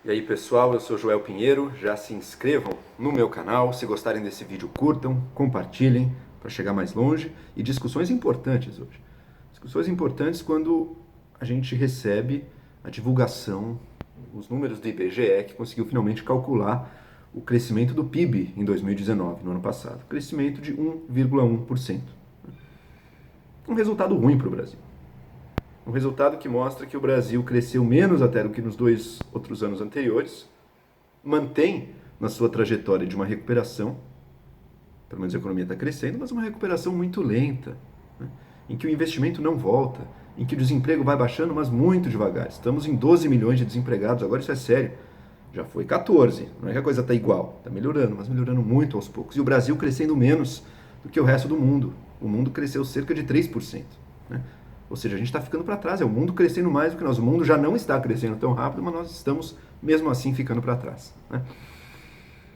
E aí pessoal, eu sou Joel Pinheiro, já se inscrevam no meu canal, se gostarem desse vídeo curtam, compartilhem para chegar mais longe e discussões importantes hoje. Discussões importantes quando a gente recebe a divulgação, os números do IBGE que conseguiu finalmente calcular o crescimento do PIB em 2019, no ano passado. Crescimento de 1,1%. Um resultado ruim para o Brasil. Um resultado que mostra que o Brasil cresceu menos até do que nos 2 outros anos anteriores, mantém na sua trajetória de uma recuperação, pelo menos a economia está crescendo, mas uma recuperação muito lenta, né? Em que o investimento não volta, em que o desemprego vai baixando, mas muito devagar. Estamos em 12 milhões de desempregados, agora isso é sério. Já foi 14, não é que a coisa está igual, está melhorando, mas melhorando muito aos poucos. E o Brasil crescendo menos do que o resto do mundo. O mundo cresceu cerca de 3%. Né? Ou seja, a gente está ficando para trás, é o mundo crescendo mais do que nós. O mundo já não está crescendo tão rápido, mas nós estamos, mesmo assim, ficando para trás. Né?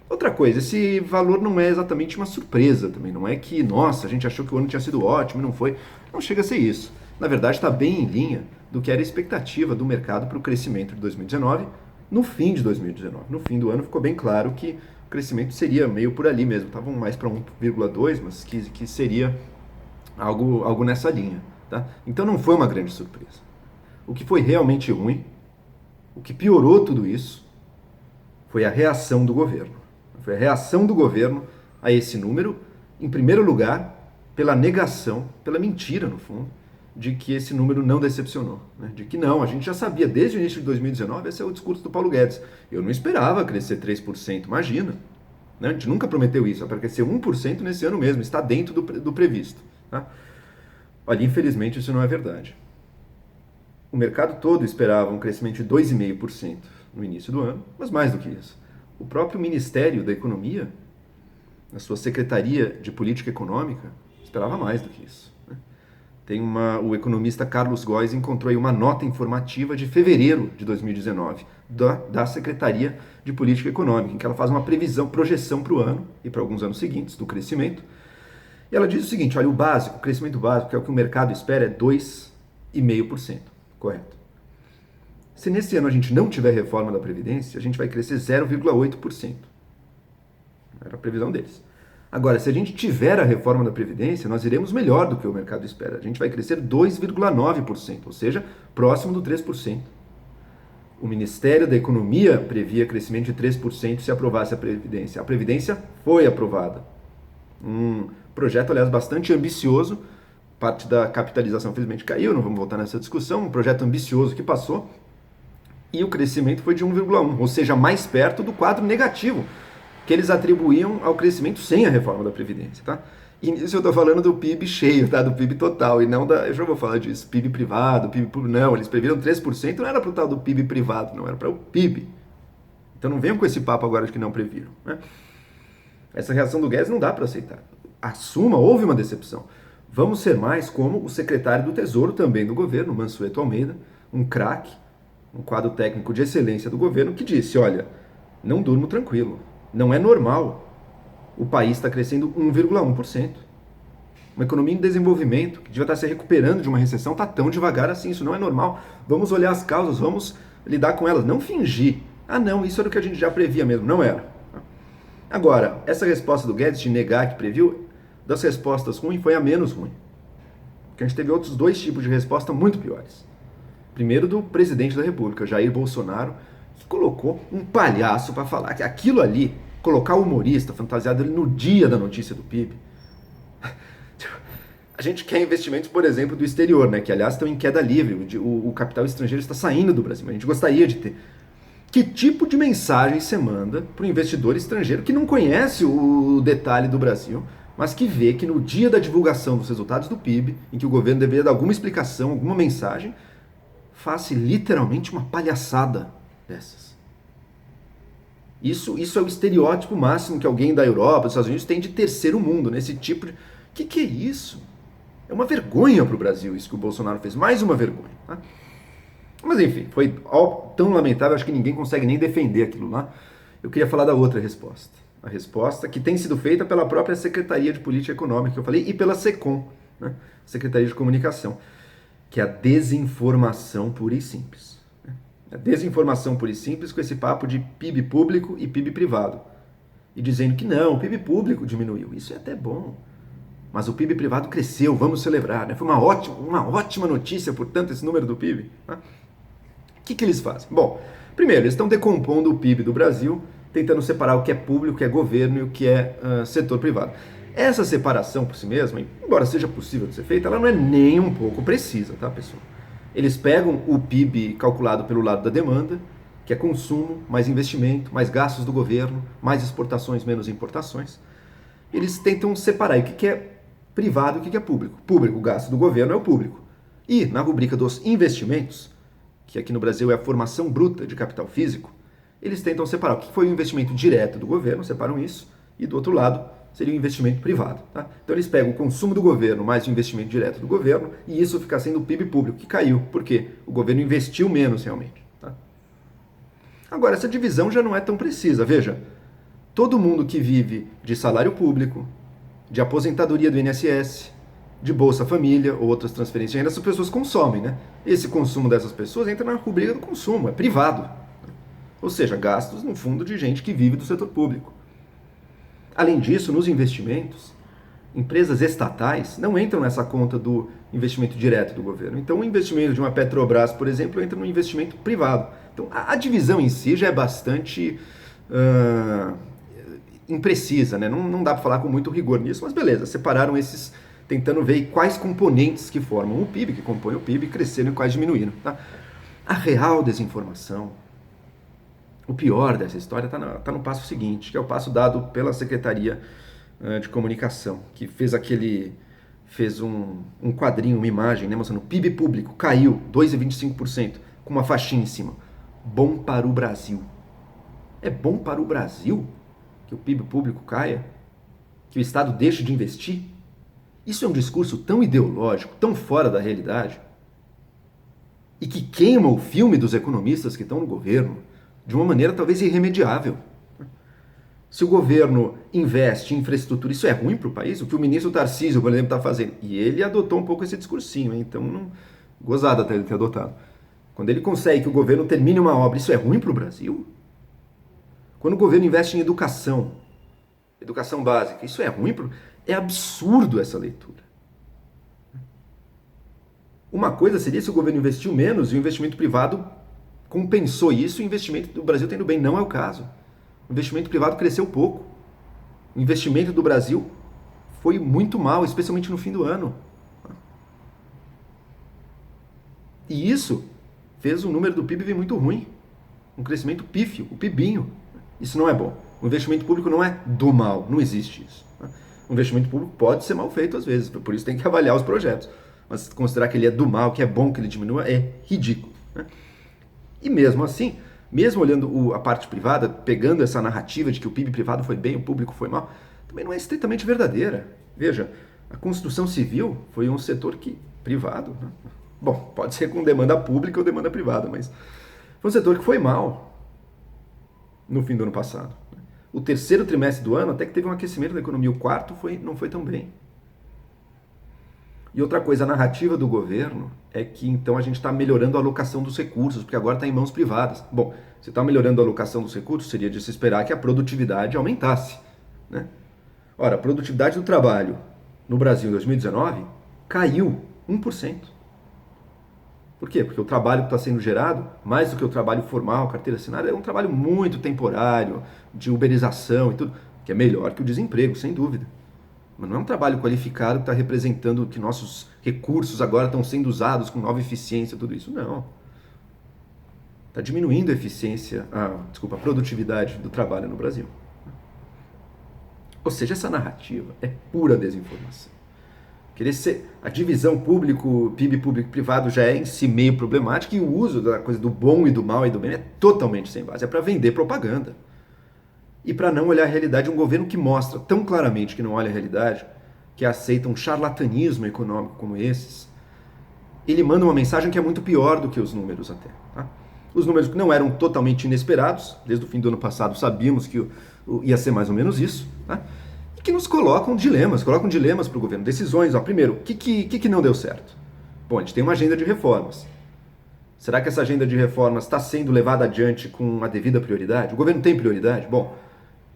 Outra coisa, esse valor não é exatamente uma surpresa também. Não é que, nossa, a gente achou que o ano tinha sido ótimo e não foi. Não chega a ser isso. Na verdade, está bem em linha do que era a expectativa do mercado para o crescimento de 2019, no fim de 2019. No fim do ano ficou bem claro que o crescimento seria meio por ali mesmo. Estavam mais para 1,2, mas que seria algo nessa linha. Tá? Então não foi uma grande surpresa. O que foi realmente ruim, o que piorou tudo isso, foi a reação do governo. Foi a reação do governo a esse número, em primeiro lugar, pela negação, pela mentira, no fundo, de que esse número não decepcionou. Né? De que não, a gente já sabia desde o início de 2019, esse é o discurso do Paulo Guedes. Eu não esperava crescer 3%, imagina. Né? A gente nunca prometeu isso, é para crescer 1% nesse ano mesmo, está dentro do previsto. Tá? Olha, infelizmente isso não é verdade. O mercado todo esperava um crescimento de 2,5% no início do ano, mas mais do que isso. O próprio Ministério da Economia, na sua Secretaria de Política Econômica, esperava mais do que isso. O economista Carlos Góes encontrou aí uma nota informativa de fevereiro de 2019 da Secretaria de Política Econômica, em que ela faz uma projeção para o ano e para alguns anos seguintes do crescimento. E ela diz o seguinte, olha, o crescimento básico, que é o que o mercado espera, é 2,5%, correto? Se nesse ano a gente não tiver reforma da Previdência, a gente vai crescer 0,8%. Era a previsão deles. Agora, se a gente tiver a reforma da Previdência, nós iremos melhor do que o mercado espera. A gente vai crescer 2,9%, ou seja, próximo do 3%. O Ministério da Economia previa crescimento de 3% se aprovasse a Previdência. A Previdência foi aprovada. Um projeto, aliás, bastante ambicioso. Parte da capitalização, infelizmente, caiu, não vamos voltar nessa discussão. Um projeto ambicioso que passou. E o crescimento foi de 1,1%, ou seja, mais perto do quadro negativo que eles atribuíam ao crescimento sem a reforma da Previdência. Tá? E nisso eu estou falando do PIB cheio, tá? Do PIB total, e não eu já vou falar disso, PIB privado, PIB público. Não, eles previram 3%, não era para o tal do PIB privado, não, era para o PIB. Então não venham com esse papo agora de que não previram. Né? Essa reação do Guedes não dá para aceitar. Assuma, houve uma decepção. Vamos ser mais como o secretário do Tesouro também do governo, Mansueto Almeida, um craque, um quadro técnico de excelência do governo, que disse, olha, não durmo tranquilo, não é normal o país estar crescendo 1,1%. Uma economia em desenvolvimento, que devia estar se recuperando de uma recessão, está tão devagar assim, isso não é normal. Vamos olhar as causas, vamos lidar com elas, não fingir. Ah não, isso era o que a gente já previa mesmo, não era. Agora, essa resposta do Guedes de negar que previu, das respostas ruins foi a menos ruim. Porque a gente teve outros 2 tipos de resposta muito piores. Primeiro do presidente da República, Jair Bolsonaro, que colocou um palhaço para falar que aquilo ali, colocar o humorista fantasiado no dia da notícia do PIB. A gente quer investimentos, por exemplo, do exterior, né, que aliás estão em queda livre, o capital estrangeiro está saindo do Brasil, a gente gostaria de ter. Que tipo de mensagem você manda para o investidor estrangeiro que não conhece o detalhe do Brasil, mas que vê que no dia da divulgação dos resultados do PIB, em que o governo deveria dar alguma explicação, alguma mensagem, faz literalmente uma palhaçada dessas. Isso é o estereótipo máximo que alguém da Europa, dos Estados Unidos, tem de terceiro mundo, nesse tipo de... Que é isso? É uma vergonha para o Brasil isso que o Bolsonaro fez, mais uma vergonha. Tá? Mas enfim, foi tão lamentável, acho que ninguém consegue nem defender aquilo lá. Eu queria falar da outra resposta. A resposta que tem sido feita pela própria Secretaria de Política Econômica, que eu falei, e pela SECOM, né? Secretaria de Comunicação, que é a desinformação pura e simples. A desinformação pura e simples com esse papo de PIB público e PIB privado. E dizendo que não, o PIB público diminuiu. Isso é até bom. Mas o PIB privado cresceu, vamos celebrar. Né? Foi uma ótima notícia, portanto, esse número do PIB. Né? O que eles fazem? Bom, primeiro, eles estão decompondo o PIB do Brasil, tentando separar o que é público, o que é governo e o que é setor privado. Essa separação por si mesma, embora seja possível de ser feita, ela não é nem um pouco precisa, tá, pessoal? Eles pegam o PIB calculado pelo lado da demanda, que é consumo, mais investimento, mais gastos do governo, mais exportações, menos importações. Eles tentam separar o que é privado e o que é público. Público, o gasto do governo é o público. E na rubrica dos investimentos, que aqui no Brasil é a formação bruta de capital físico, eles tentam separar o que foi o investimento direto do governo, separam isso, e do outro lado seria o investimento privado. Tá? Então eles pegam o consumo do governo mais o investimento direto do governo, e isso fica sendo o PIB público, que caiu. Por quê? O governo investiu menos realmente. Tá? Agora, essa divisão já não é tão precisa. Veja, todo mundo que vive de salário público, de aposentadoria do INSS, de Bolsa Família ou outras transferências de renda, essas pessoas consomem, né? Esse consumo dessas pessoas entra na rubrica do consumo, é privado. Ou seja, gastos no fundo de gente que vive do setor público. Além disso, nos investimentos, empresas estatais não entram nessa conta do investimento direto do governo. Então, o investimento de uma Petrobras, por exemplo, entra no investimento privado. Então, a divisão em si já é bastante imprecisa, né? Não dá para falar com muito rigor nisso, mas beleza, separaram esses, tentando ver quais componentes que formam o PIB, que compõem o PIB, cresceram e quais diminuíram. Tá? A real desinformação, o pior dessa história está no passo seguinte, que é o passo dado pela Secretaria de Comunicação, que fez um quadrinho, uma imagem, né, mostrando o PIB público caiu 2,25%, com uma faixinha em cima. Bom para o Brasil. É bom para o Brasil que o PIB público caia? Que o Estado deixe de investir? Isso é um discurso tão ideológico, tão fora da realidade, e que queima o filme dos economistas que estão no governo de uma maneira talvez irremediável. Se o governo investe em infraestrutura, isso é ruim para o país? O que o ministro Tarcísio, por exemplo, está fazendo? E ele adotou um pouco esse discursinho, hein? Então, gozado até ele ter adotado. Quando ele consegue que o governo termine uma obra, isso é ruim para o Brasil? Quando o governo investe em educação básica, isso é ruim para o... É absurdo essa leitura. Uma coisa seria se o governo investiu menos e o investimento privado compensou isso e o investimento do Brasil está indo bem. Não é o caso. O investimento privado cresceu pouco. O investimento do Brasil foi muito mal, especialmente no fim do ano. E isso fez o número do PIB vir muito ruim. Um crescimento pífio, o PIBinho. Isso não é bom. O investimento público não é do mal, não existe isso. O investimento público pode ser mal feito às vezes, por isso tem que avaliar os projetos. Mas considerar que ele é do mal, que é bom que ele diminua, é ridículo. E mesmo assim, mesmo olhando a parte privada, pegando essa narrativa de que o PIB privado foi bem, o público foi mal, também não é estritamente verdadeira. Veja, a construção civil foi um setor privado. Né? Bom, pode ser com demanda pública ou demanda privada, mas foi um setor que foi mal no fim do ano passado. O terceiro trimestre do ano até que teve um aquecimento da economia, o quarto não foi tão bem. E outra coisa, a narrativa do governo é que então a gente está melhorando a alocação dos recursos, porque agora está em mãos privadas. Bom, se está melhorando a alocação dos recursos, seria de se esperar que a produtividade aumentasse. Né? Ora, a produtividade do trabalho no Brasil em 2019 caiu 1%. Por quê? Porque o trabalho que está sendo gerado, mais do que o trabalho formal, carteira assinada, é um trabalho muito temporário, de uberização e tudo, que é melhor que o desemprego, sem dúvida. Mas não é um trabalho qualificado que está representando que nossos recursos agora estão sendo usados com nova eficiência, tudo isso. Não. Está diminuindo a produtividade do trabalho no Brasil. Ou seja, essa narrativa é pura desinformação. A divisão PIB público-privado já é em si meio problemática e o uso da coisa do bom e do mal e do bem é totalmente sem base. É para vender propaganda. E para não olhar a realidade, um governo que mostra tão claramente que não olha a realidade, que aceita um charlatanismo econômico como esses, ele manda uma mensagem que é muito pior do que os números até. Tá? Os números que não eram totalmente inesperados, desde o fim do ano passado sabíamos que ia ser mais ou menos isso, tá? E que nos colocam dilemas para o governo, decisões. Primeiro, o que não deu certo? Bom, a gente tem uma agenda de reformas. Será que essa agenda de reformas está sendo levada adiante com a devida prioridade? O governo tem prioridade? Bom,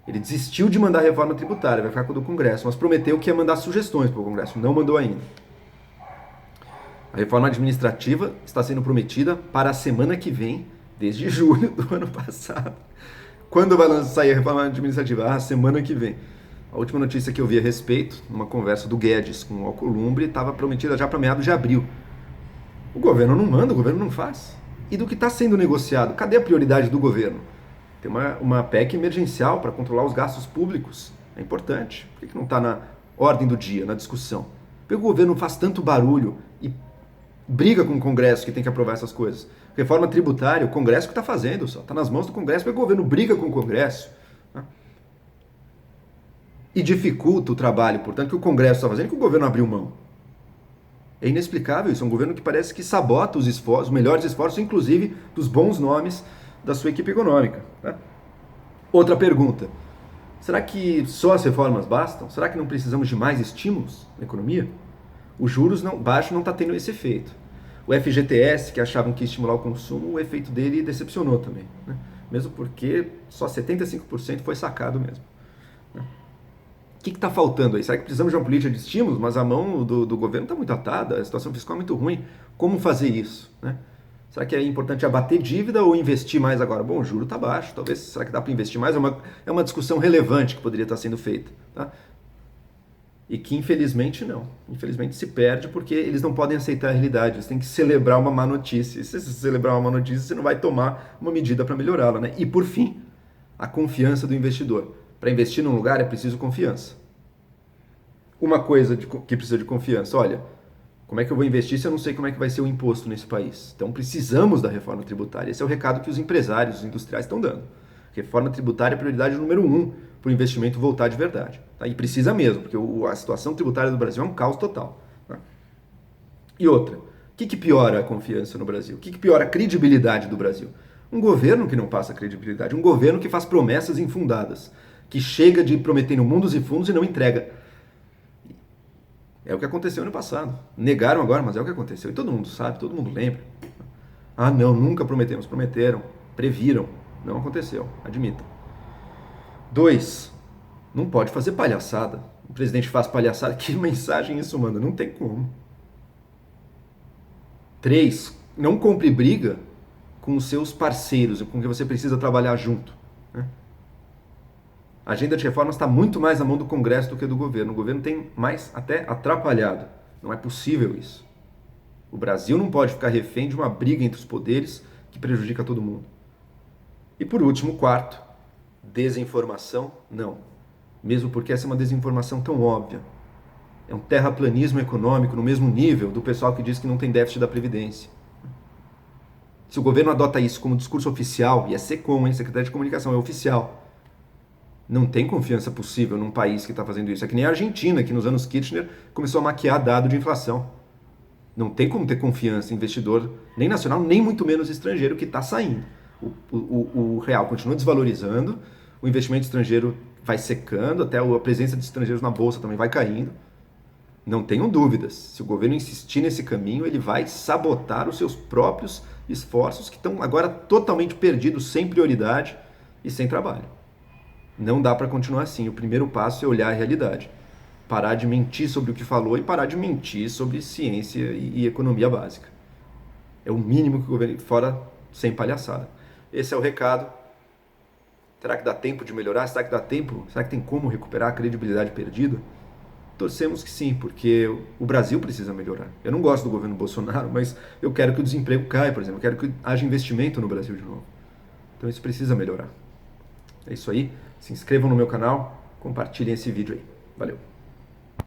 ele desistiu de mandar a reforma tributária, vai ficar com a do Congresso, mas prometeu que ia mandar sugestões para o Congresso, não mandou ainda. A reforma administrativa está sendo prometida para a semana que vem, desde julho do ano passado. Quando vai sair a reforma administrativa? Ah, semana que vem. A última notícia que eu vi a respeito, numa conversa do Guedes com o Alcolumbre, estava prometida já para meados de abril. O governo não manda, o governo não faz. E do que está sendo negociado, cadê a prioridade do governo? Tem uma PEC emergencial para controlar os gastos públicos. É importante. Por que não está na ordem do dia, na discussão? Por que o governo faz tanto barulho e briga com o Congresso que tem que aprovar essas coisas? Reforma tributária, o Congresso que está fazendo, só está nas mãos do Congresso, porque o governo briga com o Congresso, né? E dificulta o trabalho, portanto, que o Congresso está fazendo, que o governo abriu mão. É inexplicável isso, é um governo que parece que sabota os esforços, os melhores esforços, inclusive dos bons nomes da sua equipe econômica, né? Outra pergunta, será que só as reformas bastam? Será que não precisamos de mais estímulos na economia? Os juros baixos não está tendo esse efeito. O FGTS, que achavam que ia estimular o consumo, o efeito dele decepcionou também, né? Mesmo porque só 75% foi sacado mesmo, né? O que está faltando aí? Será que precisamos de uma política de estímulos, mas a mão do governo está muito atada, a situação fiscal é muito ruim? Como fazer isso, né? Será que é importante abater dívida ou investir mais agora? Bom, o juro está baixo, talvez, será que dá para investir mais? É uma discussão relevante que poderia estar sendo feita, tá? E que infelizmente não. Infelizmente se perde porque eles não podem aceitar a realidade, eles têm que celebrar uma má notícia. E se você celebrar uma má notícia, você não vai tomar uma medida para melhorá-la, né? E por fim, a confiança do investidor. Para investir num lugar é preciso confiança. Uma coisa que precisa de confiança, olha, como é que eu vou investir se eu não sei como é que vai ser o imposto nesse país? Então precisamos da reforma tributária. Esse é o recado que os empresários, os industriais estão dando. Reforma tributária é a prioridade número 1 para o investimento voltar de verdade. Tá? E precisa mesmo, porque a situação tributária do Brasil é um caos total. Tá? E outra, o que piora a confiança no Brasil? O que piora a credibilidade do Brasil? Um governo que não passa credibilidade, um governo que faz promessas infundadas, que chega de prometendo mundos e fundos e não entrega. É o que aconteceu no passado. Negaram agora, mas é o que aconteceu. E todo mundo sabe, todo mundo lembra. Ah, não, nunca prometemos. Prometeram, previram. Não aconteceu, admitam. 2, não pode fazer palhaçada. O presidente faz palhaçada, que mensagem isso manda? Não tem como. 3, não compre briga com os seus parceiros, com quem você precisa trabalhar junto, né? A agenda de reformas está muito mais na mão do Congresso do que do governo. O governo tem mais até atrapalhado. Não é possível isso. O Brasil não pode ficar refém de uma briga entre os poderes que prejudica todo mundo. E por último, 4, desinformação, não. Mesmo porque essa é uma desinformação tão óbvia. É um terraplanismo econômico no mesmo nível do pessoal que diz que não tem déficit da Previdência. Se o governo adota isso como discurso oficial, e é SECOM, hein, Secretaria de Comunicação, é oficial, não tem confiança possível num país que está fazendo isso. É que nem a Argentina, que nos anos Kirchner começou a maquiar dado de inflação. Não tem como ter confiança em investidor, nem nacional, nem muito menos estrangeiro, que está saindo. O real continua desvalorizando, o investimento estrangeiro vai secando, até a presença de estrangeiros na bolsa também vai caindo. Não tenham dúvidas, se o governo insistir nesse caminho, ele vai sabotar os seus próprios esforços, que estão agora totalmente perdidos, sem prioridade e sem trabalho. Não dá para continuar assim. O primeiro passo é olhar a realidade. Parar de mentir sobre o que falou e parar de mentir sobre ciência e economia básica. É o mínimo que o governo... Fora sem palhaçada. Esse é o recado. Será que dá tempo de melhorar? Será que dá tempo? Será que tem como recuperar a credibilidade perdida? Torcemos que sim, porque o Brasil precisa melhorar. Eu não gosto do governo Bolsonaro, mas eu quero que o desemprego caia, por exemplo. Eu quero que haja investimento no Brasil de novo. Então isso precisa melhorar. É isso aí. Se inscrevam no meu canal, compartilhem esse vídeo aí. Valeu!